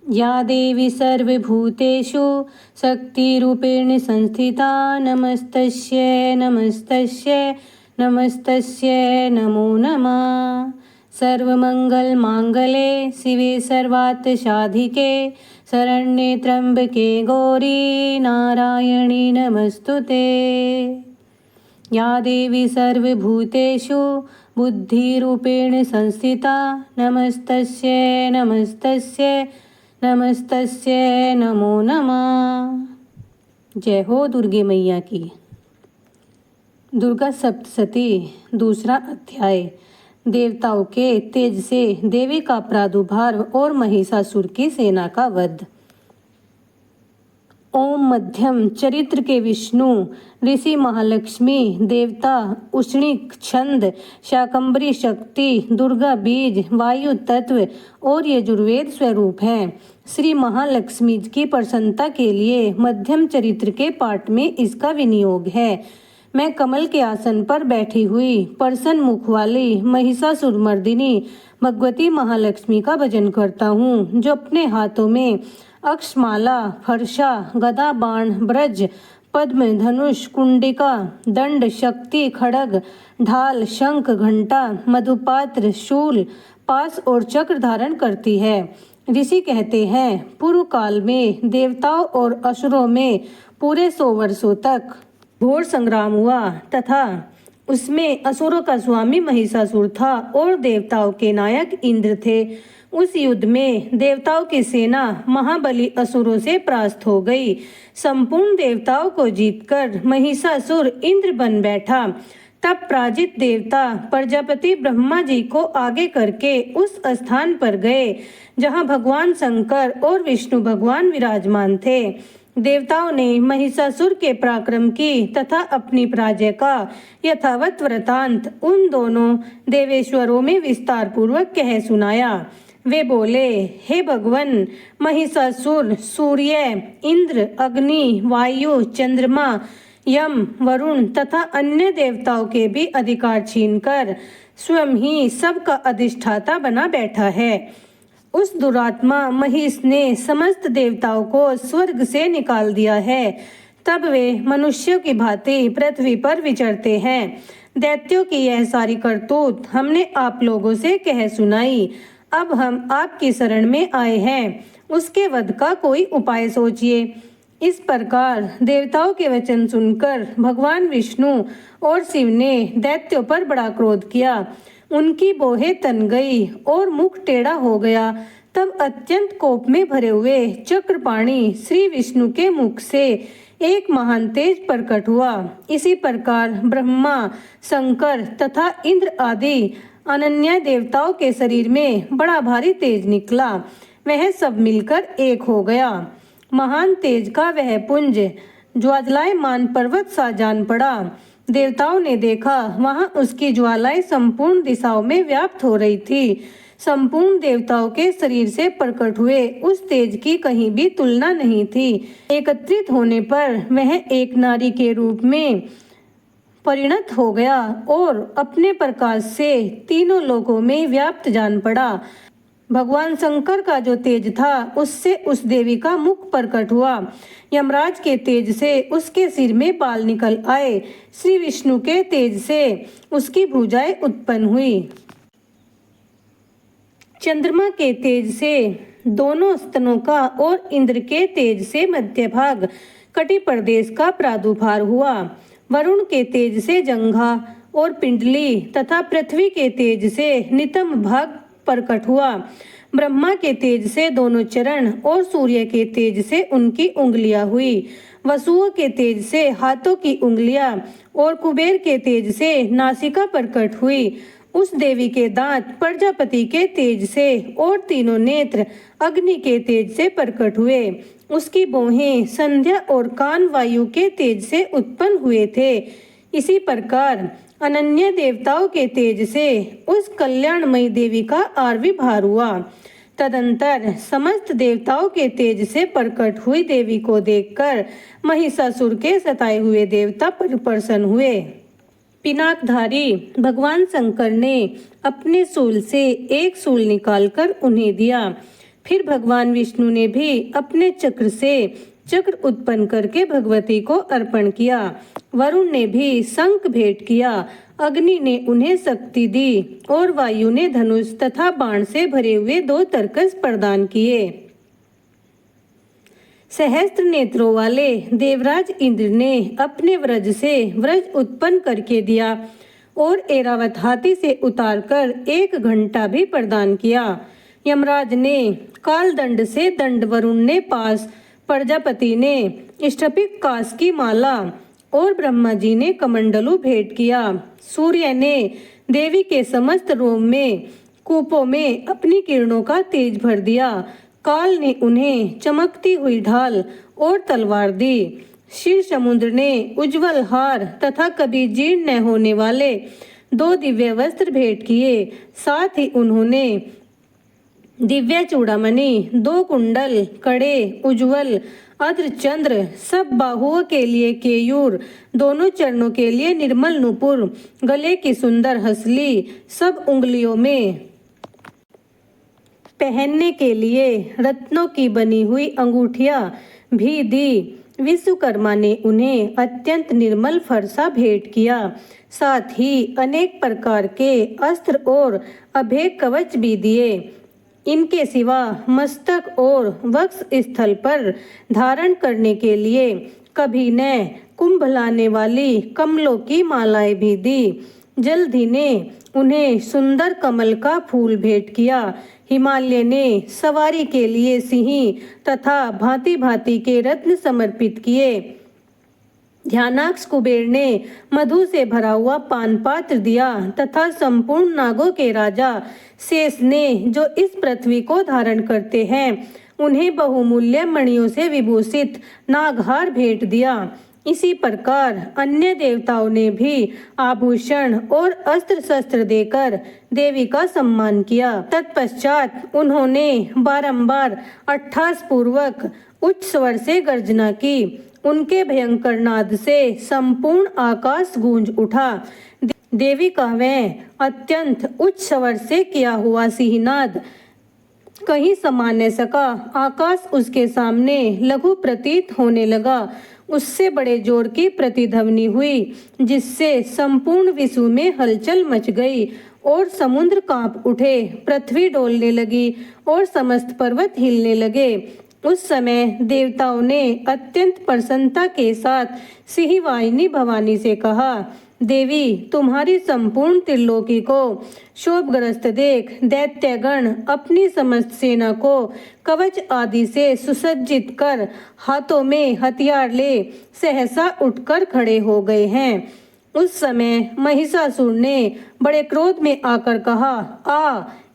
या देवी सर्वभूतेषु शक्तिरूपेण संस्थिता नमस्तस्यै नमस्तस्यै नमस्तस्यै नमो नमः। सर्वमंगलमांगल्ये शिवे सर्वार्थसाधिके शरण्ये त्र्यंबके गौरी नारायणी नमस्तुते। या देवी सर्वभूतेषु बुद्धिरूपेण संस्थिता नमस्तस्यै नमस्तस्यै नमस्तस्यै नमो नमः। जय हो दुर्गे मैया की। दुर्गा सप्तशती दूसरा अध्याय। देवताओं के तेज से देवी का प्रादुर्भाव और महिषासुर की सेना का वध। ओम मध्यम चरित्र के विष्णु, ऋषि महालक्ष्मी, देवता उष्णिक छंद, शाकंभरी शक्ति, दुर्गा बीज, वायु तत्व और यजुर्वेद स्वरूप हैं। श्री महालक्ष्मी की प्रसन्नता के लिए मध्यम चरित्र के पाठ में इसका विनियोग है। मैं कमल के आसन पर बैठी हुई प्रसन्न मुख वाली महिषासुरमर्दिनी भगवती महालक्ष्मी का भजन करता हूँ, जो अपने हाथों में अक्षमाला, फरसा, गदा, बाण, ब्रज, पद्म, धनुष, कुंडिका, दंड, शक्ति, खड्ग, ढाल, शंख, घंटा, मधुपात्र, शूल, पास और चक्र धारण करती है। ऋषि कहते हैं, पूर्व काल में देवताओं और असुरों में पूरे 100 वर्षों तक घोर संग्राम हुआ तथा उसमें असुरों का स्वामी महिषासुर था और देवताओं के नायक इंद्र थे। उस युद्ध में देवताओं की सेना महाबली असुरों से परास्त हो गई। संपूर्ण देवताओं को जीतकर महिषासुर इंद्र बन बैठा। तब पराजित देवता प्रजापति ब्रह्मा जी को आगे करके उस स्थान पर गए जहां भगवान शंकर और विष्णु भगवान विराजमान थे। देवताओं ने महिषासुर के पराक्रम की तथा अपनी पराजय का यथावत वृतांत उन दोनों देवेश्वरों में विस्तार पूर्वक कह सुनाया। वे बोले, हे भगवान, महिषासुर सूर्य, इंद्र, अग्नि, वायु, चंद्रमा, यम, वरुण तथा अन्य देवताओं के भी अधिकार छीनकर स्वयं ही सबका अधिष्ठाता बना बैठा है। उस दुरात्मा महिष ने समस्त देवताओं को स्वर्ग से निकाल दिया है। तब वे मनुष्यों की भांति पृथ्वी पर विचरते हैं। दैत्यों की यह सारी करतूत हमने आप लोगों से कह सुनाई। अब हम आपकी शरण में आए हैं, उसके वध का कोई उपाय सोचिए। इस प्रकार देवताओं के वचन सुनकर भगवान विष्णु और शिव ने दैत्यों पर बड़ा क्रोध किया। उनकी बोहें तन गई और मुख टेढ़ा हो गया। तब अत्यंत कोप में भरे हुए चक्रपाणी श्री विष्णु के मुख से एक महान तेज प्रकट हुआ। इसी प्रकार ब्रह्मा, शंकर तथा इंद्र आदि अनन्य देवताओं के शरीर में बड़ा भारी तेज निकला। वह सब मिलकर एक हो गया। महान तेज का वह पुंज ज्वालायमान पर्वत सा जान पड़ा। देवताओं ने देखा, वहां उसकी ज्वालाएं संपूर्ण दिशाओं में व्याप्त हो रही थी। संपूर्ण देवताओं के शरीर से प्रकट हुए उस तेज की कहीं भी तुलना नहीं थी। एकत्रित होने पर वह एक नारी के रूप में परिणत हो गया और अपने प्रकाश से तीनों लोकों में व्याप्त जान पड़ा। भगवान शंकर का जो तेज था उससे उस देवी का मुख प्रकट हुआ। यमराज के तेज से उसके सिर में बाल निकल आए। श्री विष्णु के तेज से उसकी भुजाएं उत्पन्न हुई। चंद्रमा के तेज से दोनों स्तनों का और इंद्र के तेज से मध्य भाग कटि प्रदेश का प्रादुर्भाव हुआ। वरुण के तेज से जंघा और पिंडली तथा पृथ्वी के तेज से नितंब भाग प्रकट हुआ। ब्रह्मा के तेज से दोनों चरण और सूर्य के तेज से उनकी उंगलियां हुई। वसुओं के तेज से हाथों की उंगलियां और कुबेर के तेज से नासिका प्रकट हुई। उस देवी के दांत प्रजापति के तेज से और तीनों नेत्र अग्नि के तेज से प्रकट हुए। उसकी भौहें संध्या और कान वायु के तेज से उत्पन्न हुए थे। इसी प्रकार अनन्य देवताओं के तेज से उस कल्याणमयी देवी का आविर्भाव हुआ। तदंतर समस्त देवताओं के तेज से प्रकट हुई देवी को देखकर महिषासुर के सताए हुए देवता प्रसन्न हुए। पिनाकधारी भगवान शंकर ने अपने शूल से एक शूल निकालकर उन्हें दिया। फिर भगवान विष्णु ने भी अपने चक्र से चक्र उत्पन्न करके भगवती को अर्पण किया। वरुण ने भी शंख भेंट किया, अग्नि ने उन्हें शक्ति दी और वायु ने धनुष तथा बाण से भरे हुए 2 तरकस प्रदान किए। सहस्त्र नेत्रों वाले देवराज इंद्र ने अपने व्रज से व्रज उत्पन्न करके दिया और ऐरावत हाथी से उतारकर 1 घंटा भी प्रदान किया। यमराज ने काल दंड से दंड, वरुण ने पास, प्रजापति ने इष्टपिक कास की माला और ब्रह्मा जी ने कमंडलू भेंट किया। सूर्य ने देवी के समस्त रोम में कूपों में अपनी किरणों का तेज भर दिया। काल ने उन्हें चमकती हुई ढाल और तलवार दी। क्षीर समुद्र ने उज्जवल हार तथा कभी जीर्ण न होने वाले 2 दिव्य वस्त्र भेंट किए। साथ ही उन्होंने दिव्य चूड़ामणि, 2 कुंडल, कड़े, उज्जवल अर्धचंद्र, सब बाहुओं के लिए केयूर, दोनों चरणों के लिए निर्मल नूपुर, गले की सुंदर हसली, सब उंगलियों में पहनने के लिए रत्नों की बनी हुई अंगूठियां भी दी। विश्वकर्मा ने उन्हें अत्यंत निर्मल फरसा भेंट किया। साथ ही अनेक प्रकार के अस्त्र और अभय कवच भी दिए। इनके सिवा मस्तक और वक्ष स्थल पर धारण करने के लिए कभी न कुंभलाने वाली कमलों की मालाएं भी दी। जल्दी ने उन्हें सुंदर कमल का फूल भेंट किया। हिमालय ने सवारी के लिए सिंह तथा भांति भांति के रत्न समर्पित किए। ध्यानाक्ष कुबेर ने मधु से भरा हुआ पान पात्र दिया तथा संपूर्ण नागों के राजा शेष ने, जो इस पृथ्वी को धारण करते हैं, उन्हें बहुमूल्य मणियों से विभूषित नागहार भेंट दिया। इसी प्रकार अन्य देवताओं ने भी आभूषण और अस्त्र शस्त्र देकर देवी का सम्मान किया। तत्पश्चात उन्होंने बारंबार अट्ठास पूर्वक उच्च स्वर से गर्जना की। उनके भयंकर नाद से संपूर्ण आकाश गूंज उठा। देवी का वह अत्यंत उच्च स्वर से किया हुआ सिंहनाद कहीं समा न सका। आकाश उसके सामने लघु प्रतीत होने लगा। उससे बड़े जोर की प्रतिध्वनि हुई, जिससे संपूर्ण विश्व में हलचल मच गई और समुद्र कांप उठे, पृथ्वी डोलने लगी और समस्त पर्वत हिलने लगे। उस समय देवताओं ने अत्यंत प्रसन्नता के साथ सिंहवाहिनी भवानी से कहा, देवी, तुम्हारी संपूर्ण त्रिलोकी को शोभग्रस्त देख दैत्यगण अपनी समस्त सेना को कवच आदि से सुसज्जित कर हाथों में हथियार ले सहसा उठकर खड़े हो गए हैं। उस समय महिषासुर ने बड़े क्रोध में आकर कहा,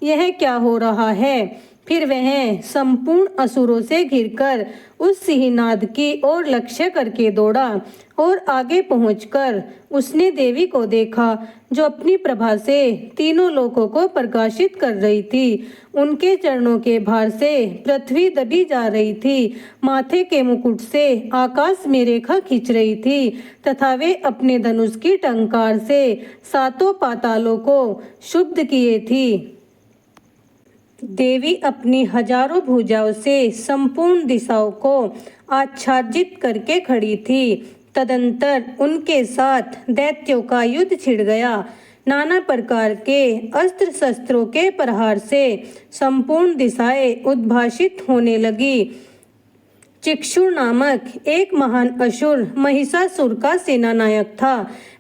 यह क्या हो रहा है? फिर वह संपूर्ण असुरों से घिरकर उस सिंहनाद की ओर लक्ष्य करके दौड़ा और आगे पहुंचकर उसने देवी को देखा, जो अपनी प्रभा से तीनों लोकों को प्रकाशित कर रही थी। उनके चरणों के भार से पृथ्वी दबी जा रही थी, माथे के मुकुट से आकाश में रेखा खींच रही थी तथा वे अपने धनुष की टंकार से 7 पातालों को शुद्ध किए थी। देवी अपनी हजारों भुजाओं से संपूर्ण दिशाओं को आच्छादित करके खड़ी थी। तदंतर उनके साथ दैत्यों का युद्ध छिड़ गया। नाना प्रकार के अस्त्र शस्त्रों के प्रहार से संपूर्ण दिशाएं उद्भासित होने लगी। चिक्षुर नामक एक महान असुर महिषासुर का सेनानायक था।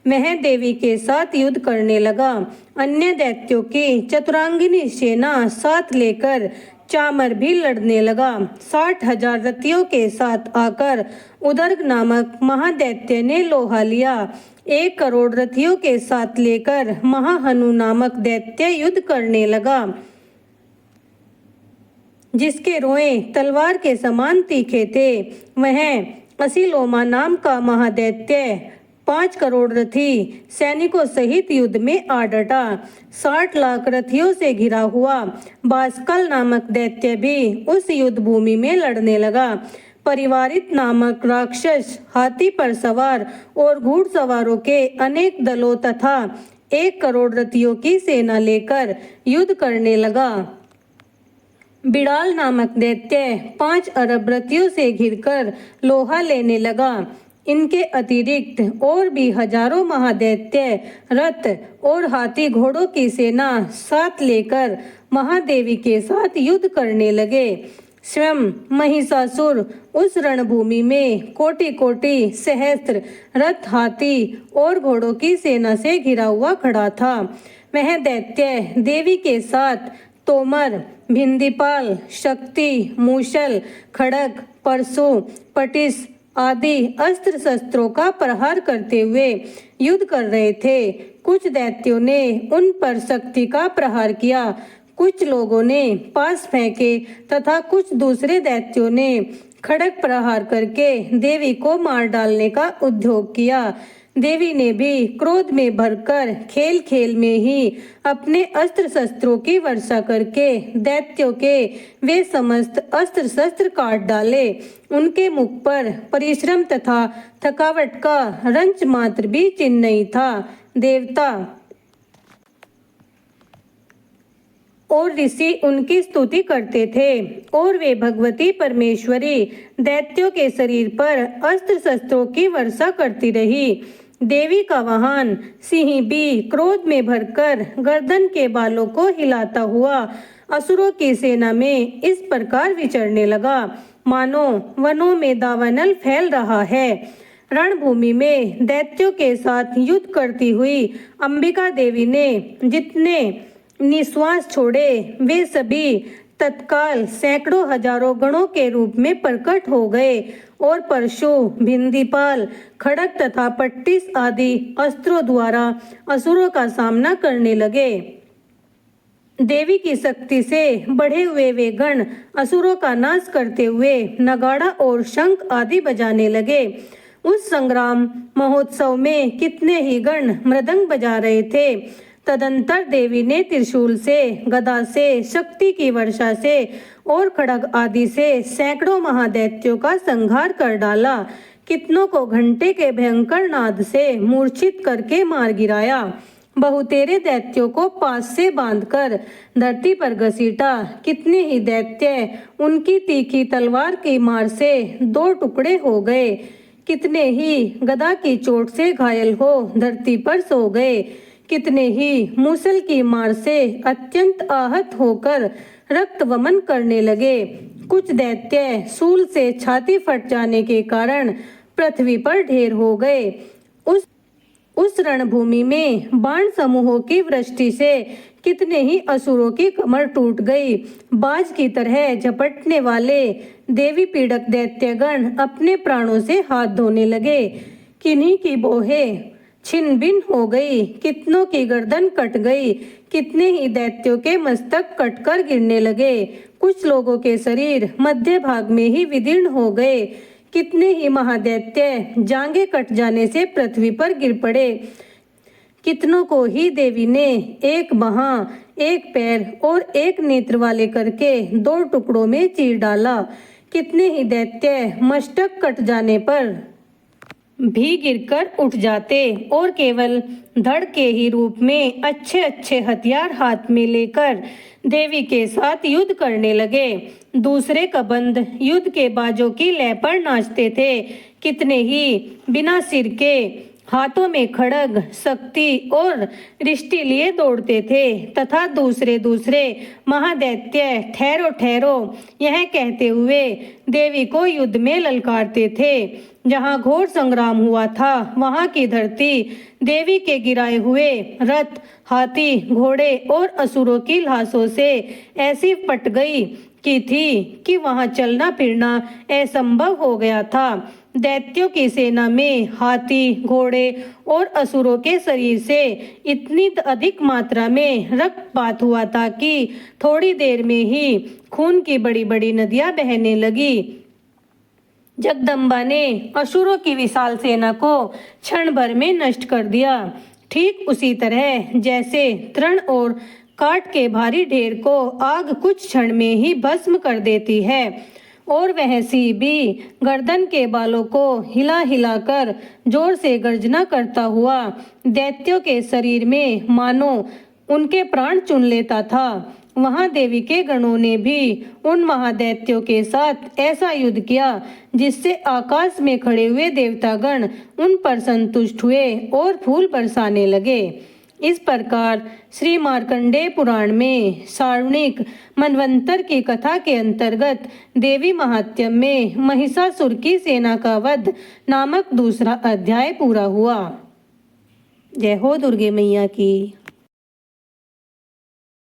वह देवी के साथ युद्ध करने लगा। अन्य दैत्यों की चतुरांगिनी सेना साथ लेकर चामर भी लड़ने लगा। 60,000 रथियों के साथ आकर उदर्ग नामक महादैत्य ने लोहा लिया। 1 करोड़ रथियों के साथ लेकर महाहनु नामक दैत्य युद्ध करने लगा, जिसके रोए तलवार के समान तीखे थे। वह असिलोमा नाम का महादैत्य 5 करोड़ रथी सैनिकों सहित युद्ध में आ डटा। 60 लाख रथियों से घिरा हुआ बास्कल नामक दैत्य भी उस युद्ध भूमि में लड़ने लगा। परिवारित नामक राक्षस हाथी पर सवार और घुड़सवारों के अनेक दलों तथा 1 करोड़ रथियों की सेना लेकर युद्ध करने लगा। बिड़ाल नामक दैत्य 5 अरब रथियों से घिरकर लोहा लेने लगा। इनके अतिरिक्त और भी हजारों महादैत्य रथ और हाथी घोड़ों की सेना साथ लेकर महादेवी के साथ युद्ध करने लगे। स्वयं महिषासुर उस रणभूमि में कोटि कोटि सहस्त्र रथ हाथी और घोड़ों की सेना से घिरा हुआ खड़ा था। वह दैत्य देवी के साथ तोमर, भिंदीपाल, शक्ति, मूषल, खड़ग, परशु, पटिस आदि अस्त्र शस्त्रों का प्रहार करते हुए युद्ध कर रहे थे। कुछ दैत्यों ने उन पर शक्ति का प्रहार किया, कुछ लोगों ने पास फेंके तथा कुछ दूसरे दैत्यों ने खड़ग प्रहार करके देवी को मार डालने का उद्योग किया। देवी ने भी क्रोध में भरकर खेल खेल में ही अपने अस्त्र शस्त्रों की वर्षा करके दैत्यों के वे समस्त अस्त्र शस्त्र काट डाले। उनके मुख पर परिश्रम तथा थकावट का रंच मात्र भी चिन्ह नहीं था। देवता और ऋषि उनकी स्तुति करते थे और वे भगवती परमेश्वरी दैत्यों के शरीर पर अस्त्र शस्त्रों की वर्षा करती रही। देवी का वाहन सिंह भी क्रोध में भरकर गर्दन के बालों को हिलाता हुआ असुरों की सेना में इस प्रकार विचरने लगा, मानो वनों में दावानल फैल रहा है। रणभूमि में दैत्यों के साथ युद्ध करती हुई अंबिका देवी ने जितने निश्वास छोड़े वे सभी तत्काल सैकड़ों हजारों गणों के रूप में प्रकट हो गए और परशु, भिंदीपाल, खड़ग तथा पट्टिस आदि अस्त्रों द्वारा असुरों का सामना करने लगे। देवी की शक्ति से बढ़े हुए वे गण असुरों का नाश करते हुए नगाड़ा और शंख आदि बजाने लगे। उस संग्राम महोत्सव में कितने ही गण मृदंग बजा रहे थे। तदंतर देवी ने त्रिशूल से, गदा से, शक्ति की वर्षा से और खड़ग आदि से सैकड़ों महादैत्यों का संहार कर डाला। कितनों को घंटे के भयंकर नाद से मूर्छित करके मार गिराया। बहुतेरे दैत्यों को पास से बांधकर धरती पर घसीटा। कितने ही दैत्य उनकी तीखी तलवार की मार से 2 टुकड़े हो गए। कितने ही गदा की चोट से घायल हो धरती पर सो गए। कितने ही मूसल की मार से अत्यंत आहत होकर रक्त वमन करने लगे। कुछ दैत्य सूल से छाती फट जाने के कारण पृथ्वी पर ढेर हो गए। उस रणभूमि में बाण समूहों की वृष्टि से कितने ही असुरों की कमर टूट गई। बाज की तरह झपटने वाले देवी पीड़क दैत्यगण अपने प्राणों से हाथ धोने लगे। किन्हीं की बोहें छिन्न भिन्न हो गई, कितनों की गर्दन कट गई, कितने ही दैत्यों के मस्तक कटकर गिरने लगे। कुछ लोगों के शरीर मध्य भाग में ही विदीर्ण हो गए। कितने ही महादैत्य जांघें कट जाने से पृथ्वी पर गिर पड़े। कितनों को ही देवी ने एक बाह, एक पैर और एक नेत्र वाले करके 2 टुकड़ों में चीर डाला। कितने ही दैत्य मस्तक कट जाने पर भी गिरकर उठ जाते और केवल धड़ के ही रूप में अच्छे अच्छे हथियार हाथ में लेकर देवी के साथ युद्ध करने लगे। दूसरे कबंध युद्ध के बाजों की लय पर नाचते थे। कितने ही बिना सिर के हाथों में खड़ग, शक्ति और रिष्टि लिए दौड़ते थे तथा दूसरे महादैत्य ठहरो ठहरो यह कहते हुए देवी को युद्ध में ललकारते थे। जहाँ घोर संग्राम हुआ था वहाँ की धरती देवी के गिराए हुए रथ, हाथी, घोड़े और असुरों की लाशों से ऐसी फट गई कि वहाँ चलना फिरना असंभव हो गया था। दैत्यों की सेना में हाथी, घोड़े और असुरों के शरीर से इतनी अधिक मात्रा में रक्तपात हुआ था कि थोड़ी देर में ही खून की बड़ी बड़ी नदियां बहने लगी। जगदम्बा ने असुरों की विशाल सेना को क्षण भर में नष्ट कर दिया। ठीक उसी तरह जैसे तृण और काट के भारी ढेर को आग कुछ क्षण में ही भस्म कर देती है और वह सिंह भी गर्दन के बालों को हिला हिलाकर जोर से गर्जना करता हुआ दैत्यों के शरीर में मानो उनके प्राण चुन लेता था, वहां देवी के गणों ने भी उन महादैत्यों के साथ ऐसा युद्ध किया जिससे आकाश में खड़े हुए देवतागण उन पर संतुष्ट हुए और फूल बरसाने लगे। इस प्रकार श्री मार्कंडेय पुराण में सारणिक मनवंतर की कथा के अंतर्गत देवी महात्म्य में महिषासुर की सेना का वध नामक दूसरा अध्याय पूरा हुआ। जय हो दुर्गे मैया की।